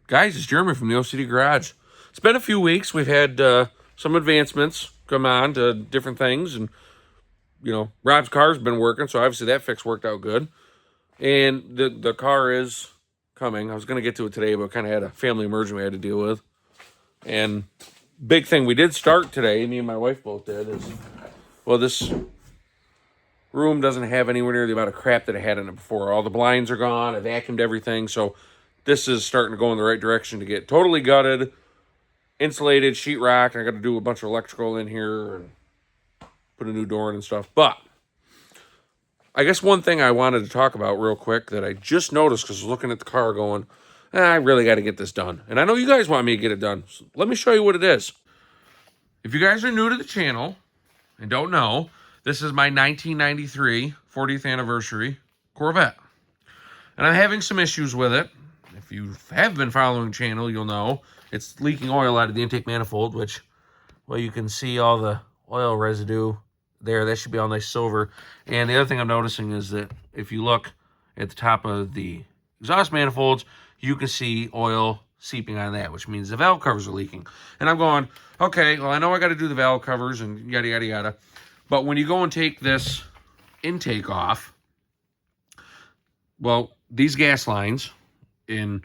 Guys, it's Jeremy from the OCD Garage. It's been a few weeks. We've had some advancements come on to different things. And, Rob's car's been working, so obviously that fix worked out good. And the car is coming. I was going to get to it today, but kind of had a family emergency we had to deal with. And big thing we did start today, me and my wife both did, is, this room doesn't have anywhere near the amount of crap that I had in it before. All the blinds are gone. I vacuumed everything, so this is starting to go in the right direction to get totally gutted, insulated, sheetrock, and I got to do a bunch of electrical in here and put a new door in and stuff. But I guess one thing I wanted to talk about real quick that I just noticed because I was looking at the car going, I really got to get this done. And I know you guys want me to get it done. So let me show you what it is. If you guys are new to the channel and don't know, this is my 1993 40th anniversary Corvette. And I'm having some issues with it. If you have been following the channel, you'll know it's leaking oil out of the intake manifold, which, well, you can see all the oil residue there. That should be all nice silver. And the other thing I'm noticing is that if you look at the top of the exhaust manifolds, you can see oil seeping on that, which means the valve covers are leaking. And I'm going, okay, well, I know I got to do the valve covers and yada, yada, yada. But when you go and take this intake off, well, these gas lines get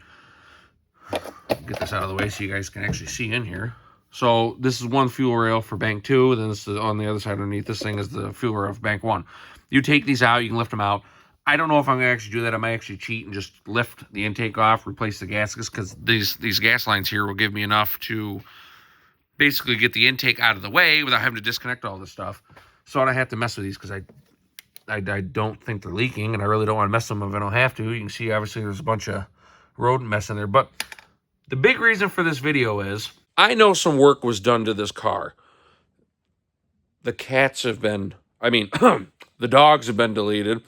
this out of the way so you guys can actually see in here. So this is one fuel rail for bank 2, then this is on the other side underneath. This thing is the fuel rail for bank 1. You take these out, you can lift them out. I don't know if I'm going to actually do that. I might actually cheat and just lift the intake off, replace the gaskets, because these gas lines here will give me enough to basically get the intake out of the way without having to disconnect all this stuff. So I don't have to mess with these because I don't think they're leaking, and I really don't want to mess with them if I don't have to. You can see, obviously, there's a bunch of rodent mess in there. But the big reason for this video is I know some work was done to this car. The cats have been, the dogs have been deleted.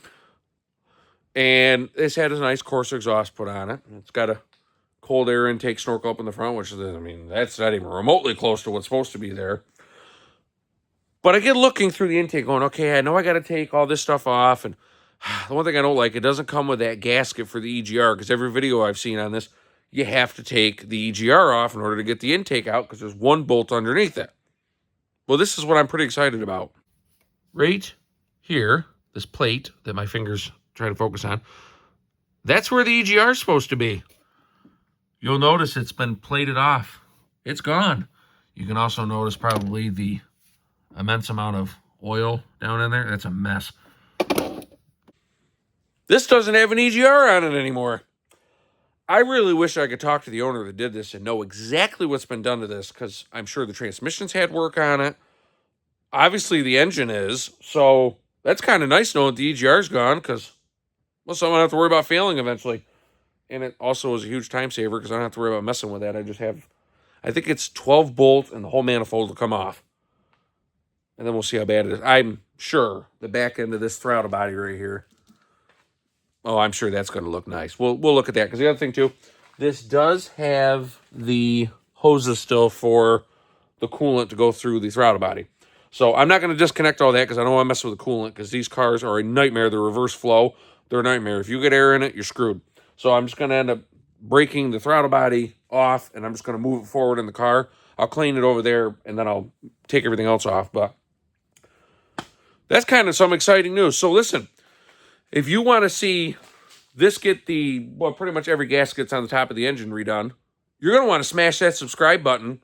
And it's had a nice Corsa exhaust put on it. It's got a cold air intake snorkel up in the front, which is, that's not even remotely close to what's supposed to be there. But I get looking through the intake going, okay, I know I got to take all this stuff off. And the one thing I don't like, it doesn't come with that gasket for the EGR, because every video I've seen on this, you have to take the EGR off in order to get the intake out because there's one bolt underneath it. Well, this is what I'm pretty excited about. Right here, this plate that my fingers try to focus on, that's where the EGR is supposed to be. You'll notice it's been plated off. It's gone. You can also notice probably the immense amount of oil down in there. That's a mess. This doesn't have an EGR on it anymore. I really wish I could talk to the owner that did this and know exactly what's been done to this, because I'm sure the transmission's had work on it. Obviously, the engine is. So that's kind of nice knowing the EGR's gone, because, well, so I don't have to worry about failing eventually. And it also is a huge time saver because I don't have to worry about messing with that. I think it's 12 bolt and the whole manifold will come off. And then we'll see how bad it is. I'm sure the back end of this throttle body right here, oh, I'm sure that's going to look nice. We'll look at that, because the other thing too, this does have the hoses still for the coolant to go through the throttle body. So I'm not going to disconnect all that because I don't want to mess with the coolant, because these cars are a nightmare. The reverse flow, they're a nightmare. If you get air in it, you're screwed. So I'm just going to end up breaking the throttle body off, and I'm just going to move it forward in the car. I'll clean it over there, and then I'll take everything else off. But that's kind of some exciting news. So listen, if you want to see this get pretty much every gasket's on the top of the engine redone, you're going to want to smash that subscribe button.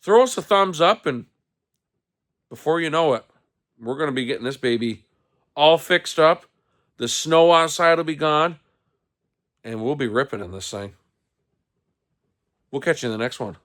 Throw us a thumbs up, and before you know it, we're going to be getting this baby all fixed up. The snow outside will be gone, and we'll be ripping in this thing. We'll catch you in the next one.